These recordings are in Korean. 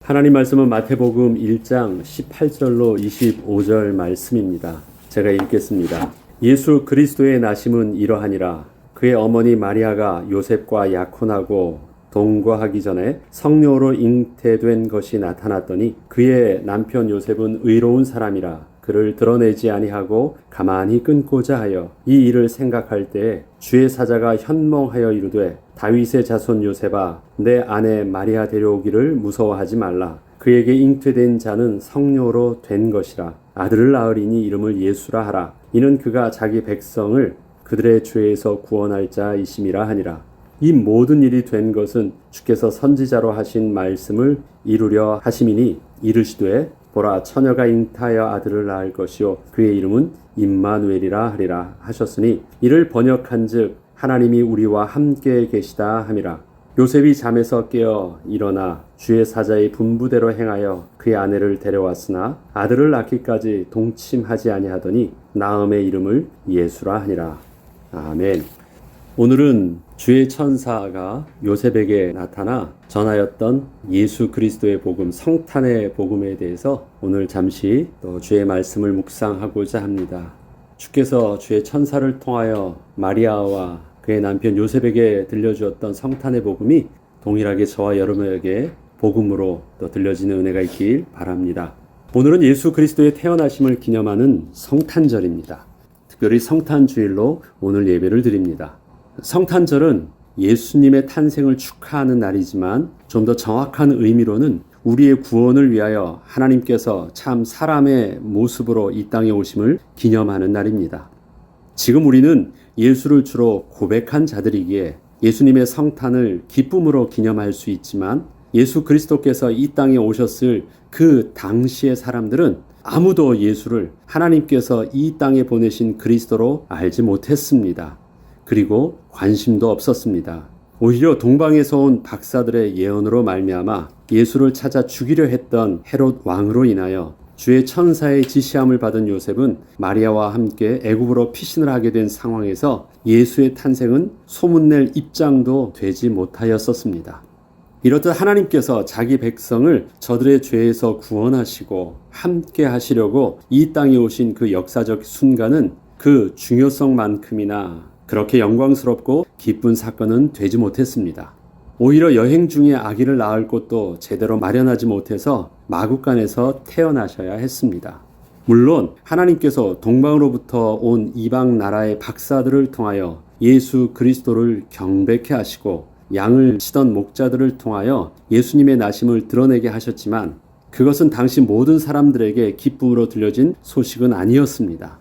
하나님 말씀은 마태복음 1장 18절로 25절 말씀입니다. 제가 읽겠습니다. 예수 그리스도의 나심은 이러하니라. 그의 어머니 마리아가 요셉과 약혼하고 동거하기 전에 성녀로 잉태된 것이 나타났더니 그의 남편 요셉은 의로운 사람이라 그를 드러내지 아니하고 가만히 끊고자 하여 이 일을 생각할 때에 주의 사자가 현몽하여 이르되 다윗의 자손 요셉아 내 아내 마리아 데려오기를 무서워하지 말라. 그에게 잉태된 자는 성녀로 된 것이라. 아들을 낳으리니 이름을 예수라 하라. 이는 그가 자기 백성을 그들의 죄에서 구원할 자이심이라 하니라. 이 모든 일이 된 것은 주께서 선지자로 하신 말씀을 이루려 하심이니 이르시되 보라 처녀가 잉타하여 아들을 낳을 것이요 그의 이름은 임마누엘이라 하리라 하셨으니 이를 번역한즉 하나님이 우리와 함께 계시다 함이라. 요셉이 잠에서 깨어 일어나 주의 사자의 분부대로 행하여 그의 아내를 데려왔으나 아들을 낳기까지 동침하지 아니하더니 나음의 이름을 예수라 하니라. 아멘. 오늘은 주의 천사가 요셉에게 나타나 전하였던 예수 그리스도의 복음, 성탄의 복음에 대해서 오늘 잠시 또 주의 말씀을 묵상하고자 합니다. 주께서 주의 천사를 통하여 마리아와 그의 남편 요셉에게 들려주었던 성탄의 복음이 동일하게 저와 여러분에게 복음으로 또 들려지는 은혜가 있길 바랍니다. 오늘은 예수 그리스도의 태어나심을 기념하는 성탄절입니다. 특별히 성탄주일로 오늘 예배를 드립니다. 성탄절은 예수님의 탄생을 축하하는 날이지만 좀 더 정확한 의미로는 우리의 구원을 위하여 하나님께서 참 사람의 모습으로 이 땅에 오심을 기념하는 날입니다. 지금 우리는 예수를 주로 고백한 자들이기에 예수님의 성탄을 기쁨으로 기념할 수 있지만 예수 그리스도께서 이 땅에 오셨을 그 당시의 사람들은 아무도 예수를 하나님께서 이 땅에 보내신 그리스도로 알지 못했습니다. 그리고 관심도 없었습니다. 오히려 동방에서 온 박사들의 예언으로 말미암아 예수를 찾아 죽이려 했던 헤롯 왕으로 인하여 주의 천사의 지시함을 받은 요셉은 마리아와 함께 애굽으로 피신을 하게 된 상황에서 예수의 탄생은 소문낼 입장도 되지 못하였었습니다. 이렇듯 하나님께서 자기 백성을 저들의 죄에서 구원하시고 함께 하시려고 이 땅에 오신 그 역사적 순간은 그 중요성만큼이나 그렇게 영광스럽고 기쁜 사건은 되지 못했습니다. 오히려 여행 중에 아기를 낳을 곳도 제대로 마련하지 못해서 마국간에서 태어나셔야 했습니다. 물론 하나님께서 동방으로부터 온 이방 나라의 박사들을 통하여 예수 그리스도를 경배케 하시고 양을 치던 목자들을 통하여 예수님의 나심을 드러내게 하셨지만 그것은 당시 모든 사람들에게 기쁨으로 들려진 소식은 아니었습니다.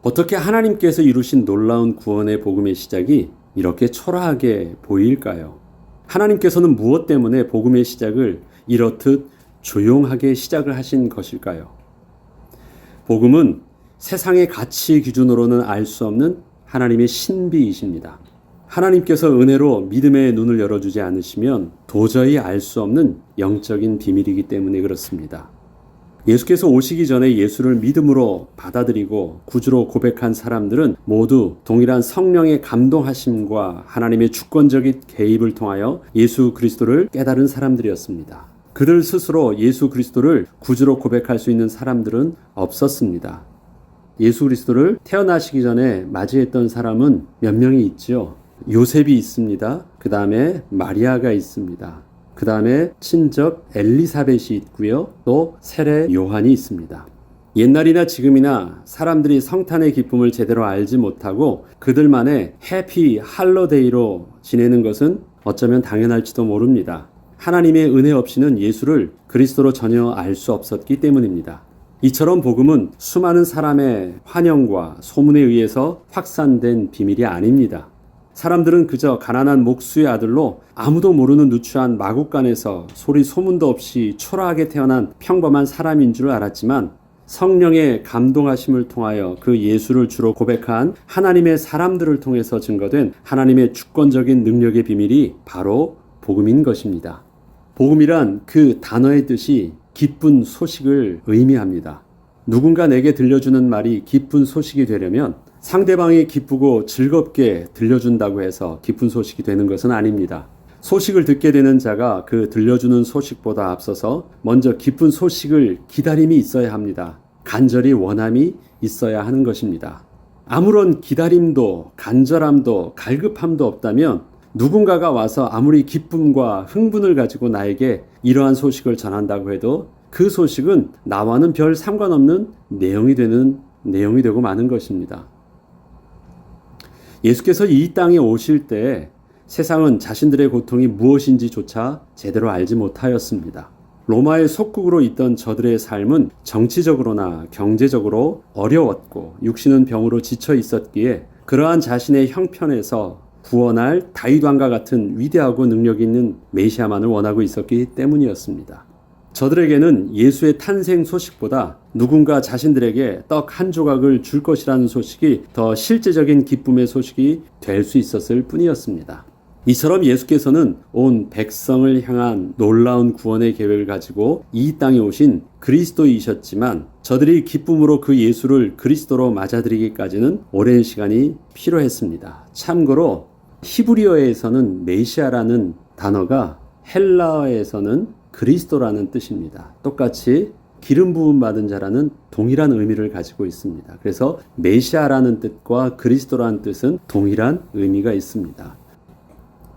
어떻게 하나님께서 이루신 놀라운 구원의 복음의 시작이 이렇게 초라하게 보일까요? 하나님께서는 무엇 때문에 복음의 시작을 이렇듯 조용하게 시작을 하신 것일까요? 복음은 세상의 가치 기준으로는 알 수 없는 하나님의 신비이십니다. 하나님께서 은혜로 믿음의 눈을 열어주지 않으시면 도저히 알 수 없는 영적인 비밀이기 때문에 그렇습니다. 예수께서 오시기 전에 예수를 믿음으로 받아들이고 구주로 고백한 사람들은 모두 동일한 성령의 감동하심과 하나님의 주권적인 개입을 통하여 예수 그리스도를 깨달은 사람들이었습니다. 그들 스스로 예수 그리스도를 구주로 고백할 수 있는 사람들은 없었습니다. 예수 그리스도를 태어나시기 전에 맞이했던 사람은 몇 명이 있죠. 요셉이 있습니다. 그 다음에 마리아가 있습니다. 그 다음에 친적 엘리사벳이 있고요. 또 세례 요한이 있습니다. 옛날이나 지금이나 사람들이 성탄의 기쁨을 제대로 알지 못하고 그들만의 해피 할로데이로 지내는 것은 어쩌면 당연할지도 모릅니다. 하나님의 은혜 없이는 예수를 그리스도로 전혀 알 수 없었기 때문입니다. 이처럼 복음은 수많은 사람의 환영과 소문에 의해서 확산된 비밀이 아닙니다. 사람들은 그저 가난한 목수의 아들로 아무도 모르는 누추한 마국간에서 소리 소문도 없이 초라하게 태어난 평범한 사람인 줄 알았지만 성령의 감동하심을 통하여 그 예수를 주로 고백한 하나님의 사람들을 통해서 증거된 하나님의 주권적인 능력의 비밀이 바로 복음인 것입니다. 복음이란 그 단어의 뜻이 기쁜 소식을 의미합니다. 누군가 내게 들려주는 말이 기쁜 소식이 되려면 상대방이 기쁘고 즐겁게 들려준다고 해서 기쁜 소식이 되는 것은 아닙니다. 소식을 듣게 되는 자가 그 들려주는 소식보다 앞서서 먼저 기쁜 소식을 기다림이 있어야 합니다. 간절히 원함이 있어야 하는 것입니다. 아무런 기다림도 간절함도 갈급함도 없다면 누군가가 와서 아무리 기쁨과 흥분을 가지고 나에게 이러한 소식을 전한다고 해도 그 소식은 나와는 별 상관없는 내용이 되고 마는 것입니다. 예수께서 이 땅에 오실 때 세상은 자신들의 고통이 무엇인지조차 제대로 알지 못하였습니다. 로마의 속국으로 있던 저들의 삶은 정치적으로나 경제적으로 어려웠고 육신은 병으로 지쳐 있었기에 그러한 자신의 형편에서 구원할 다윗 왕과 같은 위대하고 능력 있는 메시아만을 원하고 있었기 때문이었습니다. 저들에게는 예수의 탄생 소식보다 누군가 자신들에게 떡 한 조각을 줄 것이라는 소식이 더 실제적인 기쁨의 소식이 될 수 있었을 뿐이었습니다. 이처럼 예수께서는 온 백성을 향한 놀라운 구원의 계획을 가지고 이 땅에 오신 그리스도이셨지만 저들이 기쁨으로 그 예수를 그리스도로 맞아들이기까지는 오랜 시간이 필요했습니다. 참고로 히브리어에서는 메시아라는 단어가 헬라어에서는 그리스도라는 뜻입니다. 똑같이 기름 부음 받은 자라는 동일한 의미를 가지고 있습니다. 그래서 메시아라는 뜻과 그리스도라는 뜻은 동일한 의미가 있습니다.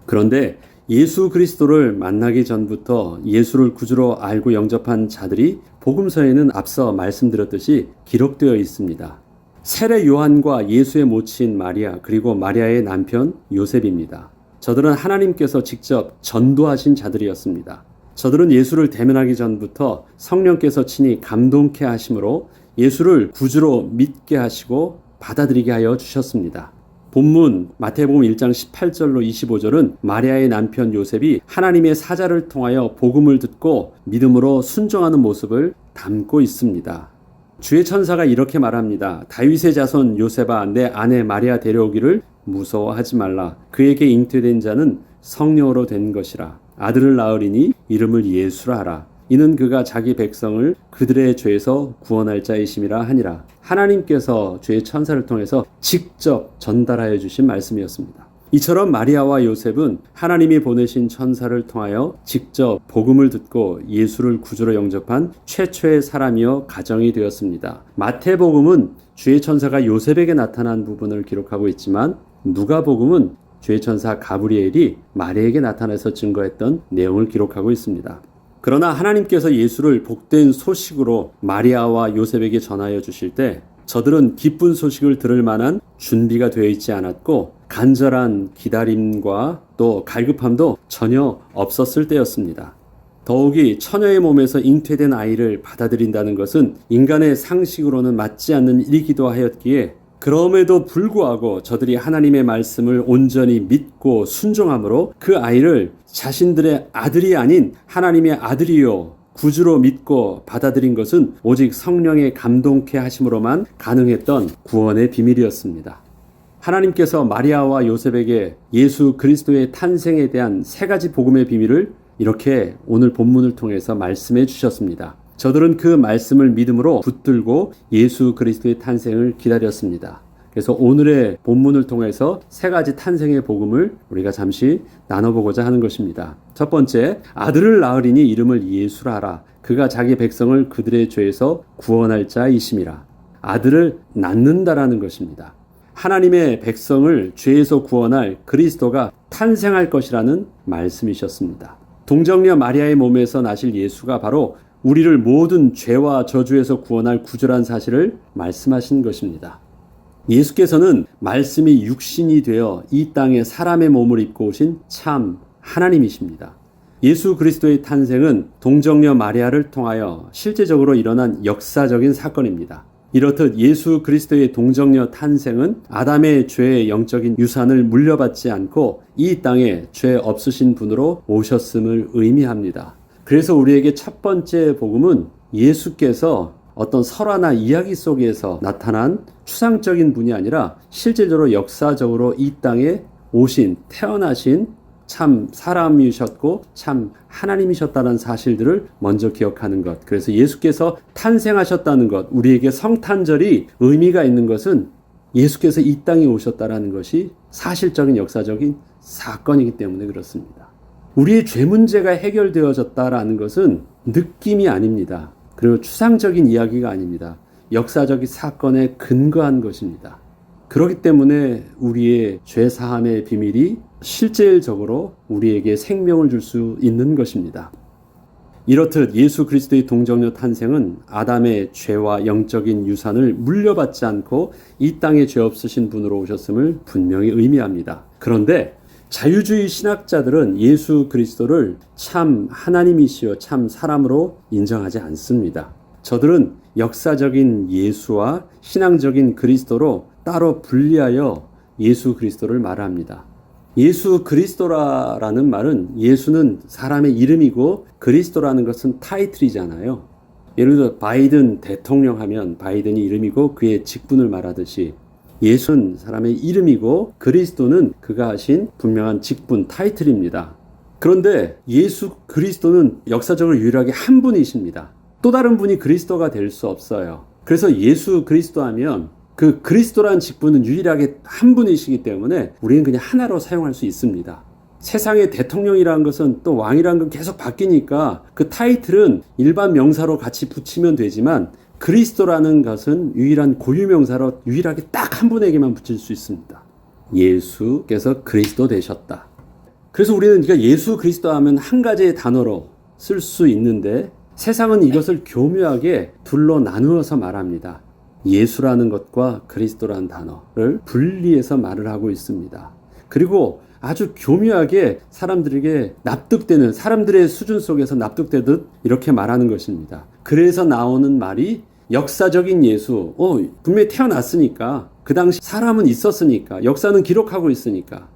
그런데 예수 그리스도를 만나기 전부터 예수를 구주로 알고 영접한 자들이 복음서에는 앞서 말씀드렸듯이 기록되어 있습니다. 세례 요한과 예수의 모친 마리아 그리고 마리아의 남편 요셉입니다. 저들은 하나님께서 직접 전도하신 자들이었습니다. 저들은 예수를 대면하기 전부터 성령께서 친히 감동케 하심으로 예수를 구주로 믿게 하시고 받아들이게 하여 주셨습니다. 본문 마태복음 1장 18절로 25절은 마리아의 남편 요셉이 하나님의 사자를 통하여 복음을 듣고 믿음으로 순종하는 모습을 담고 있습니다. 주의 천사가 이렇게 말합니다. 다윗의 자손 요셉아 내 아내 마리아 데려오기를 무서워하지 말라. 그에게 잉태된 자는 성령으로 된 것이라. 아들을 낳으리니 이름을 예수라 하라. 이는 그가 자기 백성을 그들의 죄에서 구원할 자이심이라 하니라. 하나님께서 주의 천사를 통해서 직접 전달하여 주신 말씀이었습니다. 이처럼 마리아와 요셉은 하나님이 보내신 천사를 통하여 직접 복음을 듣고 예수를 구주로 영접한 최초의 사람이여 가정이 되었습니다. 마태복음은 주의 천사가 요셉에게 나타난 부분을 기록하고 있지만 누가복음은 주의 천사 가브리엘이 마리아에게 나타나서 증거했던 내용을 기록하고 있습니다. 그러나 하나님께서 예수를 복된 소식으로 마리아와 요셉에게 전하여 주실 때 저들은 기쁜 소식을 들을 만한 준비가 되어 있지 않았고 간절한 기다림과 또 갈급함도 전혀 없었을 때였습니다. 더욱이 처녀의 몸에서 잉태된 아이를 받아들인다는 것은 인간의 상식으로는 맞지 않는 일이기도 하였기에 그럼에도 불구하고 저들이 하나님의 말씀을 온전히 믿고 순종함으로 그 아이를 자신들의 아들이 아닌 하나님의 아들이요 구주로 믿고 받아들인 것은 오직 성령의 감동케 하심으로만 가능했던 구원의 비밀이었습니다. 하나님께서 마리아와 요셉에게 예수 그리스도의 탄생에 대한 세 가지 복음의 비밀을 이렇게 오늘 본문을 통해서 말씀해 주셨습니다. 저들은 그 말씀을 믿음으로 붙들고 예수 그리스도의 탄생을 기다렸습니다. 그래서 오늘의 본문을 통해서 세 가지 탄생의 복음을 우리가 잠시 나눠보고자 하는 것입니다. 첫 번째, 아들을 낳으리니 이름을 예수라 하라. 그가 자기 백성을 그들의 죄에서 구원할 자이심이라. 아들을 낳는다라는 것입니다. 하나님의 백성을 죄에서 구원할 그리스도가 탄생할 것이라는 말씀이셨습니다. 동정녀 마리아의 몸에서 나실 예수가 바로 우리를 모든 죄와 저주에서 구원할 구주란 사실을 말씀하신 것입니다. 예수께서는 말씀이 육신이 되어 이 땅에 사람의 몸을 입고 오신 참 하나님이십니다. 예수 그리스도의 탄생은 동정녀 마리아를 통하여 실제적으로 일어난 역사적인 사건입니다. 이렇듯 예수 그리스도의 동정녀 탄생은 아담의 죄의 영적인 유산을 물려받지 않고 이 땅에 죄 없으신 분으로 오셨음을 의미합니다. 그래서 우리에게 첫 번째 복음은 예수께서 어떤 설화나 이야기 속에서 나타난 추상적인 분이 아니라 실제적으로 역사적으로 이 땅에 오신 태어나신 참 사람이셨고 참 하나님이셨다는 사실들을 먼저 기억하는 것. 그래서 예수께서 탄생하셨다는 것, 우리에게 성탄절이 의미가 있는 것은 예수께서 이 땅에 오셨다는 것이 사실적인 역사적인 사건이기 때문에 그렇습니다. 우리의 죄 문제가 해결되어졌다라는 것은 느낌이 아닙니다. 그리고 추상적인 이야기가 아닙니다. 역사적인 사건에 근거한 것입니다. 그렇기 때문에 우리의 죄 사함의 비밀이 실질적으로 우리에게 생명을 줄 수 있는 것입니다. 이렇듯 예수 그리스도의 동정녀 탄생은 아담의 죄와 영적인 유산을 물려받지 않고 이 땅에 죄 없으신 분으로 오셨음을 분명히 의미합니다. 그런데 자유주의 신학자들은 예수 그리스도를 참 하나님이시여 참 사람으로 인정하지 않습니다. 저들은 역사적인 예수와 신앙적인 그리스도로 따로 분리하여 예수 그리스도를 말합니다. 예수 그리스도라는 말은 예수는 사람의 이름이고 그리스도라는 것은 타이틀이잖아요. 예를 들어 바이든 대통령 하면 바이든이 이름이고 그의 직분을 말하듯이 예수는 사람의 이름이고 그리스도는 그가 하신 분명한 직분, 타이틀입니다. 그런데 예수 그리스도는 역사적으로 유일하게 한 분이십니다. 또 다른 분이 그리스도가 될 수 없어요. 그래서 예수 그리스도 하면 그 그리스도라는 직분은 유일하게 한 분이시기 때문에 우리는 그냥 하나로 사용할 수 있습니다. 세상의 대통령이라는 것은 또 왕이라는 건 계속 바뀌니까 그 타이틀은 일반 명사로 같이 붙이면 되지만 그리스도라는 것은 유일한 고유명사로 유일하게 딱 한 분에게만 붙일 수 있습니다. 예수께서 그리스도 되셨다. 그래서 우리는 예수 그리스도 하면 한 가지의 단어로 쓸 수 있는데 세상은 이것을 교묘하게 둘로 나누어서 말합니다. 예수라는 것과 그리스도라는 단어를 분리해서 말을 하고 있습니다. 그리고 아주 교묘하게 사람들에게 납득되는, 사람들의 수준 속에서 납득되듯 이렇게 말하는 것입니다. 그래서 나오는 말이 역사적인 예수, 분명히 태어났으니까, 그 당시 사람은 있었으니까, 역사는 기록하고 있으니까.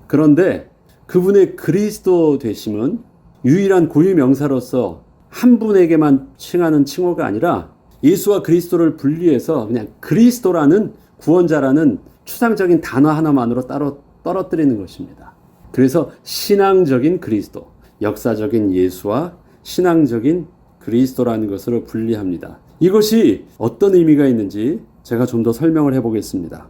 그런데 그분의 그리스도 되심은 유일한 고유 명사로서 한 분에게만 칭하는 칭호가 아니라 예수와 그리스도를 분리해서 그냥 그리스도라는 구원자라는 추상적인 단어 하나만으로 따로 떨어뜨리는 것입니다. 그래서 신앙적인 그리스도, 역사적인 예수와 신앙적인 그리스도라는 것으로 분리합니다. 이것이 어떤 의미가 있는지 제가 좀 더 설명을 해보겠습니다.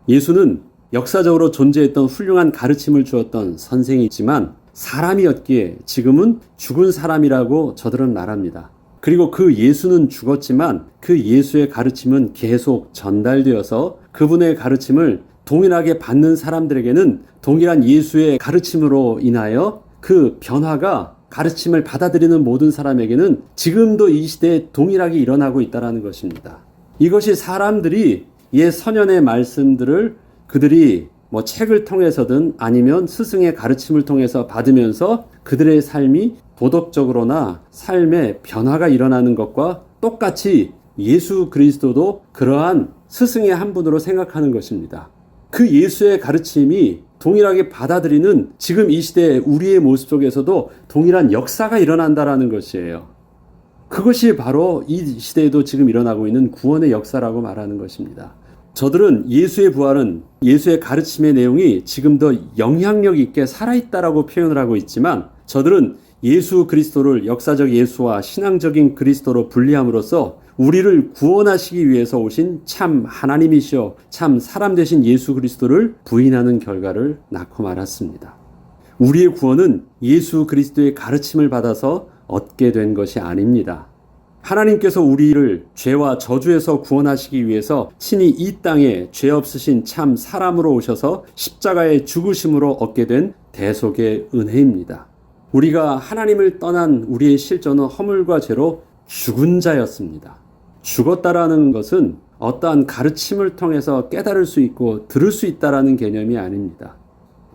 예수는 역사적으로 존재했던 훌륭한 가르침을 주었던 선생이지만 사람이었기에 지금은 죽은 사람이라고 저들은 말합니다. 그리고 그 예수는 죽었지만 그 예수의 가르침은 계속 전달되어서 그분의 가르침을 동일하게 받는 사람들에게는 동일한 예수의 가르침으로 인하여 그 변화가 가르침을 받아들이는 모든 사람에게는 지금도 이 시대에 동일하게 일어나고 있다는 것입니다. 이것이 사람들이 옛 선연의 말씀들을 그들이 책을 통해서든 아니면 스승의 가르침을 통해서 받으면서 그들의 삶이 도덕적으로나 삶의 변화가 일어나는 것과 똑같이 예수 그리스도도 그러한 스승의 한 분으로 생각하는 것입니다. 그 예수의 가르침이 동일하게 받아들이는 지금 이 시대의 우리의 모습 속에서도 동일한 역사가 일어난다라는 것이에요. 그것이 바로 이 시대에도 지금 일어나고 있는 구원의 역사라고 말하는 것입니다. 저들은 예수의 부활은 예수의 가르침의 내용이 지금 더 영향력 있게 살아있다라고 표현을 하고 있지만 저들은 예수 그리스도를 역사적 예수와 신앙적인 그리스도로 분리함으로써 우리를 구원하시기 위해서 오신 참 하나님이시여 참 사람 되신 예수 그리스도를 부인하는 결과를 낳고 말았습니다. 우리의 구원은 예수 그리스도의 가르침을 받아서 얻게 된 것이 아닙니다. 하나님께서 우리를 죄와 저주에서 구원하시기 위해서 친히 이 땅에 죄 없으신 참 사람으로 오셔서 십자가의 죽으심으로 얻게 된 대속의 은혜입니다. 우리가 하나님을 떠난 우리의 실존은 허물과 죄로 죽은 자였습니다. 죽었다라는 것은 어떠한 가르침을 통해서 깨달을 수 있고 들을 수 있다라는 개념이 아닙니다.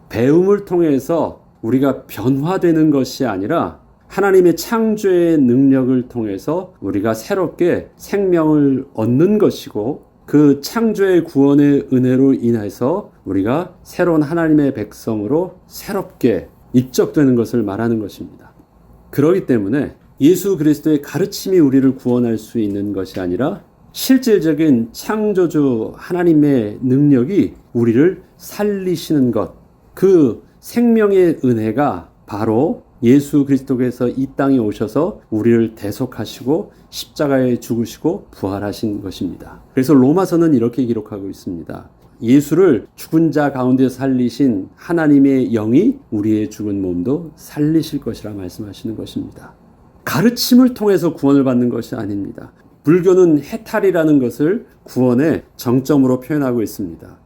배움을 통해서 우리가 변화되는 것이 아니라 하나님의 창조의 능력을 통해서 우리가 새롭게 생명을 얻는 것이고 그 창조의 구원의 은혜로 인해서 우리가 새로운 하나님의 백성으로 새롭게 입적되는 것을 말하는 것입니다. 그렇기 때문에 예수 그리스도의 가르침이 우리를 구원할 수 있는 것이 아니라 실질적인 창조주 하나님의 능력이 우리를 살리시는 것, 그 생명의 은혜가 바로 예수 그리스도께서 이 땅에 오셔서 우리를 대속하시고 십자가에 죽으시고 부활하신 것입니다. 그래서 로마서는 이렇게 기록하고 있습니다. 예수를 죽은 자 가운데 살리신 하나님의 영이 우리의 죽은 몸도 살리실 것이라 말씀하시는 것입니다. 가르침을 통해서 구원을 받는 것이 아닙니다. 불교는 해탈이라는 것을 구원의 정점으로 표현하고 있습니다.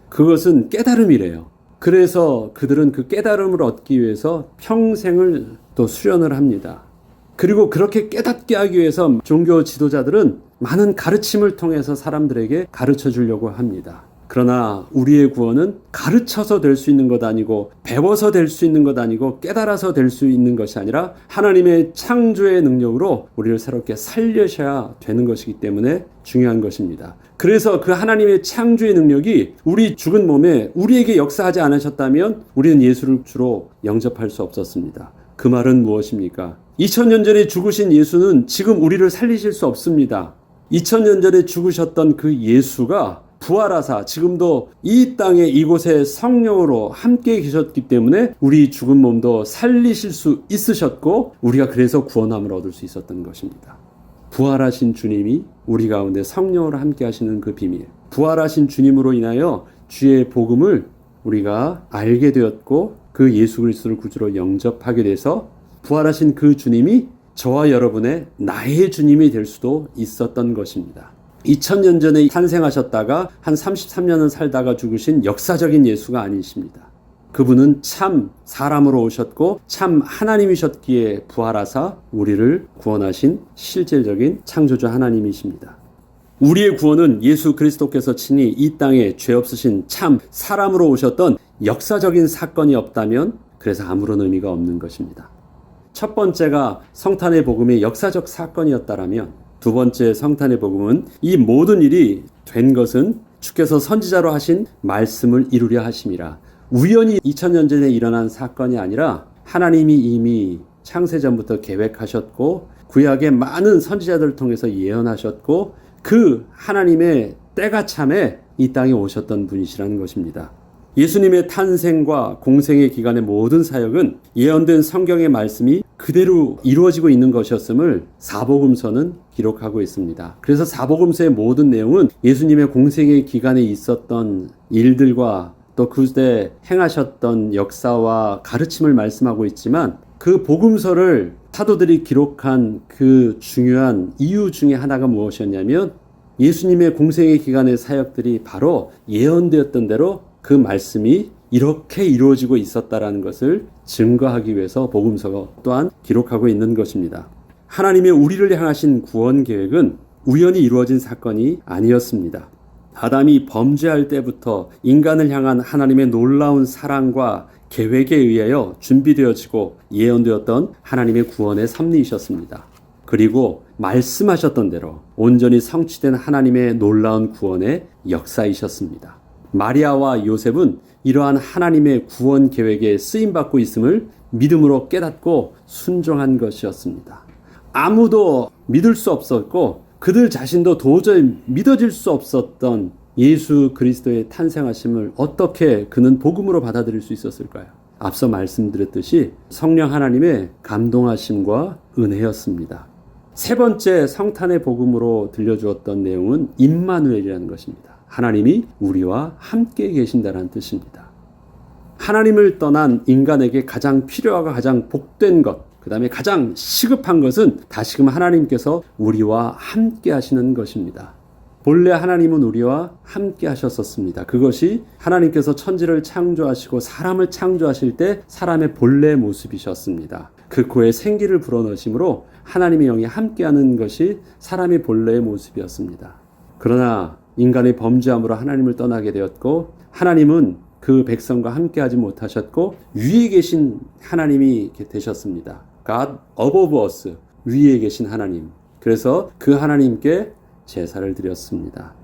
그것은 깨달음이래요. 그래서 그들은 그 깨달음을 얻기 위해서 평생을 또 수련을 합니다. 그리고 그렇게 깨닫게 하기 위해서 종교 지도자들은 많은 가르침을 통해서 사람들에게 가르쳐 주려고 합니다. 그러나 우리의 구원은 가르쳐서 될 수 있는 것 아니고 배워서 될 수 있는 것 아니고 깨달아서 될 수 있는 것이 아니라 하나님의 창조의 능력으로 우리를 새롭게 살려셔야 되는 것이기 때문에 중요한 것입니다. 그래서 그 하나님의 창조의 능력이 우리 죽은 몸에 우리에게 역사하지 않으셨다면 우리는 예수를 주로 영접할 수 없었습니다. 그 말은 무엇입니까? 2000년 전에 죽으신 예수는 지금 우리를 살리실 수 없습니다. 2000년 전에 죽으셨던 그 예수가 부활하사 지금도 이 땅에 이곳에 성령으로 함께 계셨기 때문에 우리 죽은 몸도 살리실 수 있으셨고 우리가 그래서 구원함을 얻을 수 있었던 것입니다. 부활하신 주님이 우리 가운데 성령으로 함께 하시는 그 비밀, 부활하신 주님으로 인하여 주의 복음을 우리가 알게 되었고 그 예수 그리스도를 구주로 영접하게 돼서 부활하신 그 주님이 저와 여러분의 나의 주님이 될 수도 있었던 것입니다. 2000년 전에 탄생하셨다가 한 33년을 살다가 죽으신 역사적인 예수가 아니십니다. 그분은 참 사람으로 오셨고 참 하나님이셨기에 부활하사 우리를 구원하신 실질적인 창조주 하나님이십니다. 우리의 구원은 예수 그리스도께서 친히 이 땅에 죄 없으신 참 사람으로 오셨던 역사적인 사건이 없다면 그래서 아무런 의미가 없는 것입니다. 첫 번째가 성탄의 복음의 역사적 사건이었다라면 두 번째 성탄의 복음은 이 모든 일이 된 것은 주께서 선지자로 하신 말씀을 이루려 하심이라. 우연히 2000년 전에 일어난 사건이 아니라 하나님이 이미 창세전부터 계획하셨고 구약의 많은 선지자들을 통해서 예언하셨고 그 하나님의 때가 참에 이 땅에 오셨던 분이시라는 것입니다. 예수님의 탄생과 공생의 기간의 모든 사역은 예언된 성경의 말씀이 그대로 이루어지고 있는 것이었음을 사복음서는 기록하고 있습니다. 그래서 사복음서의 모든 내용은 예수님의 공생의 기간에 있었던 일들과 또 그때 행하셨던 역사와 가르침을 말씀하고 있지만 그 복음서를 사도들이 기록한 그 중요한 이유 중에 하나가 무엇이었냐면 예수님의 공생의 기간의 사역들이 바로 예언되었던 대로 그 말씀이 이렇게 이루어지고 있었다라는 것을 증거하기 위해서 복음서가 또한 기록하고 있는 것입니다. 하나님의 우리를 향하신 구원 계획은 우연히 이루어진 사건이 아니었습니다. 아담이 범죄할 때부터 인간을 향한 하나님의 놀라운 사랑과 계획에 의하여 준비되어지고 예언되었던 하나님의 구원의 섭리이셨습니다. 그리고 말씀하셨던 대로 온전히 성취된 하나님의 놀라운 구원의 역사이셨습니다. 마리아와 요셉은 이러한 하나님의 구원 계획에 쓰임받고 있음을 믿음으로 깨닫고 순종한 것이었습니다. 아무도 믿을 수 없었고 그들 자신도 도저히 믿어질 수 없었던 예수 그리스도의 탄생하심을 어떻게 그는 복음으로 받아들일 수 있었을까요? 앞서 말씀드렸듯이 성령 하나님의 감동하심과 은혜였습니다. 세 번째 성탄의 복음으로 들려주었던 내용은 임마누엘이라는 것입니다. 하나님이 우리와 함께 계신다는 뜻입니다. 하나님을 떠난 인간에게 가장 필요하고 가장 복된 것, 그 다음에 가장 시급한 것은 다시금 하나님께서 우리와 함께 하시는 것입니다. 본래 하나님은 우리와 함께 하셨었습니다. 그것이 하나님께서 천지를 창조하시고 사람을 창조하실 때 사람의 본래 모습이셨습니다. 그 코에 생기를 불어넣으심으로 하나님의 영이 함께하는 것이 사람의 본래의 모습이었습니다. 그러나 인간의 범죄함으로 하나님을 떠나게 되었고 하나님은 그 백성과 함께하지 못하셨고 위에 계신 하나님이 되셨습니다. God above us, 위에 계신 하나님. 그래서 그 하나님께 제사를 드렸습니다.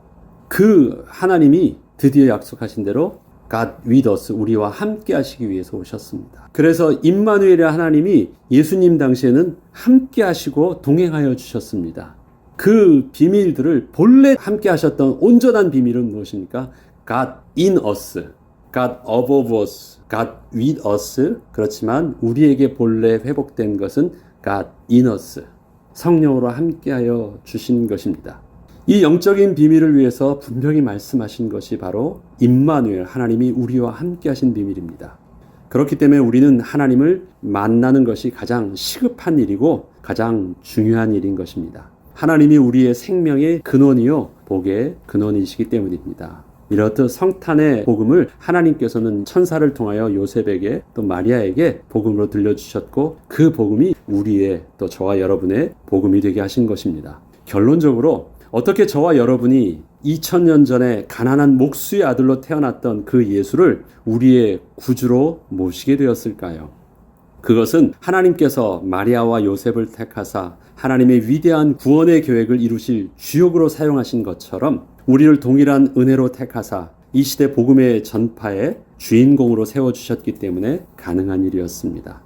그 하나님이 드디어 약속하신 대로 God with us, 우리와 함께 하시기 위해서 오셨습니다. 그래서 임마누엘의 하나님이 예수님 당시에는 함께 하시고 동행하여 주셨습니다. 그 비밀들을 본래 함께 하셨던 온전한 비밀은 무엇입니까? God in us, God above us, God with us. 그렇지만 우리에게 본래 회복된 것은 God in us, 성령으로 함께하여 주신 것입니다. 이 영적인 비밀을 위해서 분명히 말씀하신 것이 바로 임마누엘, 하나님이 우리와 함께 하신 비밀입니다. 그렇기 때문에 우리는 하나님을 만나는 것이 가장 시급한 일이고 가장 중요한 일인 것입니다. 하나님이 우리의 생명의 근원이요 복의 근원이시기 때문입니다. 이렇듯 성탄의 복음을 하나님께서는 천사를 통하여 요셉에게 또 마리아에게 복음으로 들려주셨고 그 복음이 우리의 또 저와 여러분의 복음이 되게 하신 것입니다. 결론적으로 어떻게 저와 여러분이 2000년 전에 가난한 목수의 아들로 태어났던 그 예수를 우리의 구주로 모시게 되었을까요? 그것은 하나님께서 마리아와 요셉을 택하사 하나님의 위대한 구원의 계획을 이루실 주역으로 사용하신 것처럼 우리를 동일한 은혜로 택하사 이 시대 복음의 전파의 주인공으로 세워주셨기 때문에 가능한 일이었습니다.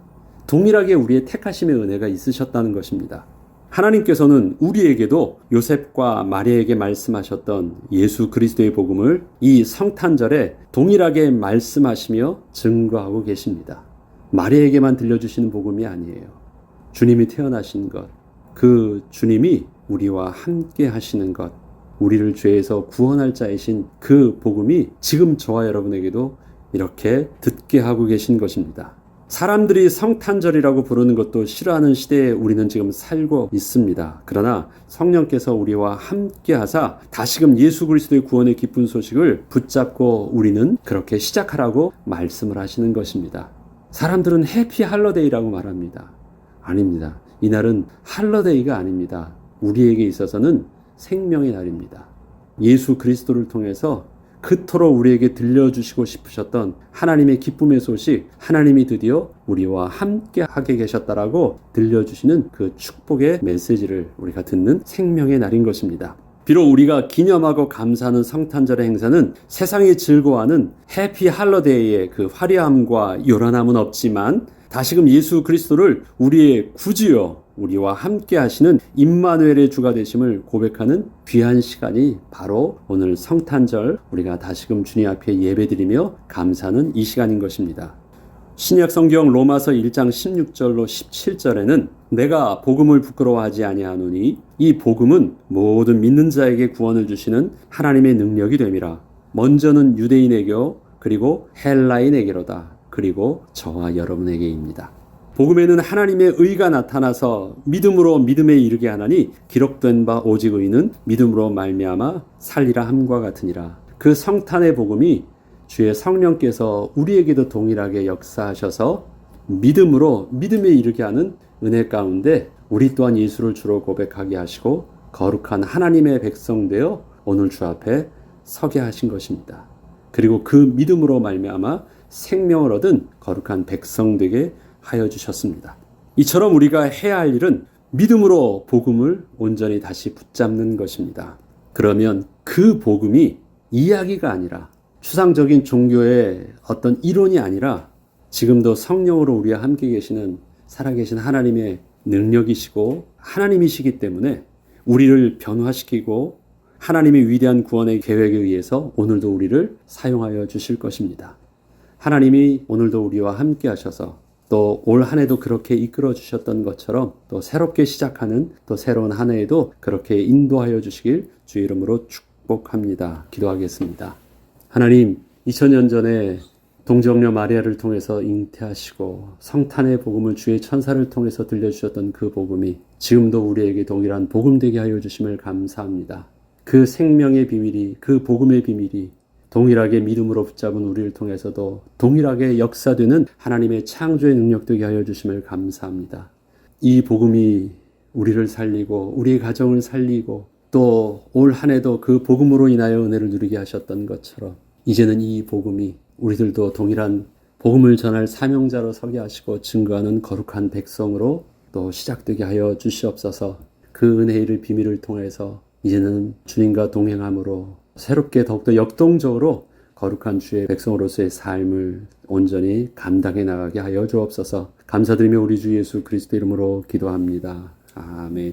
동일하게 우리의 택하심의 은혜가 있으셨다는 것입니다. 하나님께서는 우리에게도 요셉과 마리아에게 말씀하셨던 예수 그리스도의 복음을 이 성탄절에 동일하게 말씀하시며 증거하고 계십니다. 마리아에게만 들려주시는 복음이 아니에요. 주님이 태어나신 것, 그 주님이 우리와 함께 하시는 것, 우리를 죄에서 구원할 자이신 그 복음이 지금 저와 여러분에게도 이렇게 듣게 하고 계신 것입니다. 사람들이 성탄절이라고 부르는 것도 싫어하는 시대에 우리는 지금 살고 있습니다. 그러나 성령께서 우리와 함께 하사 다시금 예수 그리스도의 구원의 기쁜 소식을 붙잡고 우리는 그렇게 시작하라고 말씀을 하시는 것입니다. 사람들은 해피 할러데이라고 말합니다. 아닙니다. 이날은 할러데이가 아닙니다. 우리에게 있어서는 생명의 날입니다. 예수 그리스도를 통해서 그토록 우리에게 들려주시고 싶으셨던 하나님의 기쁨의 소식, 하나님이 드디어 우리와 함께 하게 계셨다라고 들려주시는 그 축복의 메시지를 우리가 듣는 생명의 날인 것입니다. 비록 우리가 기념하고 감사하는 성탄절의 행사는 세상이 즐거워하는 해피 할러데이의 그 화려함과 요란함은 없지만 다시금 예수 그리스도를 우리의 구주요 우리와 함께 하시는 임마누엘의 주가 되심을 고백하는 귀한 시간이 바로 오늘 성탄절 우리가 다시금 주님 앞에 예배드리며 감사하는 이 시간인 것입니다. 신약 성경 로마서 1장 16절로 17절에는 내가 복음을 부끄러워하지 아니하노니 이 복음은 모든 믿는 자에게 구원을 주시는 하나님의 능력이 됨이라. 먼저는 유대인에게요 그리고 헬라인에게로다. 그리고 저와 여러분에게입니다. 복음에는 하나님의 의가 나타나서 믿음으로 믿음에 이르게 하나니 기록된 바 오직 의는 믿음으로 말미암아 살리라 함과 같으니라. 그 성탄의 복음이 주의 성령께서 우리에게도 동일하게 역사하셔서 믿음으로 믿음에 이르게 하는 은혜 가운데 우리 또한 예수를 주로 고백하게 하시고 거룩한 하나님의 백성 되어 오늘 주 앞에 서게 하신 것입니다. 그리고 그 믿음으로 말미암아 생명을 얻은 거룩한 백성 되게 하여 주셨습니다. 이처럼 우리가 해야 할 일은 믿음으로 복음을 온전히 다시 붙잡는 것입니다. 그러면 그 복음이 이야기가 아니라 추상적인 종교의 어떤 이론이 아니라 지금도 성령으로 우리와 함께 계시는 살아계신 하나님의 능력이시고 하나님이시기 때문에 우리를 변화시키고 하나님의 위대한 구원의 계획에 의해서 오늘도 우리를 사용하여 주실 것입니다. 하나님이 오늘도 우리와 함께 하셔서 또 올 한 해도 그렇게 이끌어 주셨던 것처럼 또 새롭게 시작하는 또 새로운 한 해에도 그렇게 인도하여 주시길 주의 이름으로 축복합니다. 기도하겠습니다. 하나님, 2000년 전에 동정녀 마리아를 통해서 잉태하시고 성탄의 복음을 주의 천사를 통해서 들려주셨던 그 복음이 지금도 우리에게 동일한 복음 되게 하여 주심을 감사합니다. 그 생명의 비밀이, 그 복음의 비밀이 동일하게 믿음으로 붙잡은 우리를 통해서도 동일하게 역사되는 하나님의 창조의 능력 되게 하여 주심을 감사합니다. 이 복음이 우리를 살리고 우리의 가정을 살리고 또 올 한 해도 그 복음으로 인하여 은혜를 누리게 하셨던 것처럼 이제는 이 복음이 우리들도 동일한 복음을 전할 사명자로 서게 하시고 증거하는 거룩한 백성으로 또 시작되게 하여 주시옵소서. 그 은혜의 비밀을 통해서 이제는 주님과 동행함으로 새롭게 더욱더 역동적으로 거룩한 주의 백성으로서의 삶을 온전히 감당해 나가게 하여 주옵소서. 감사드리며 우리 주 예수 그리스도 이름으로 기도합니다. 아멘.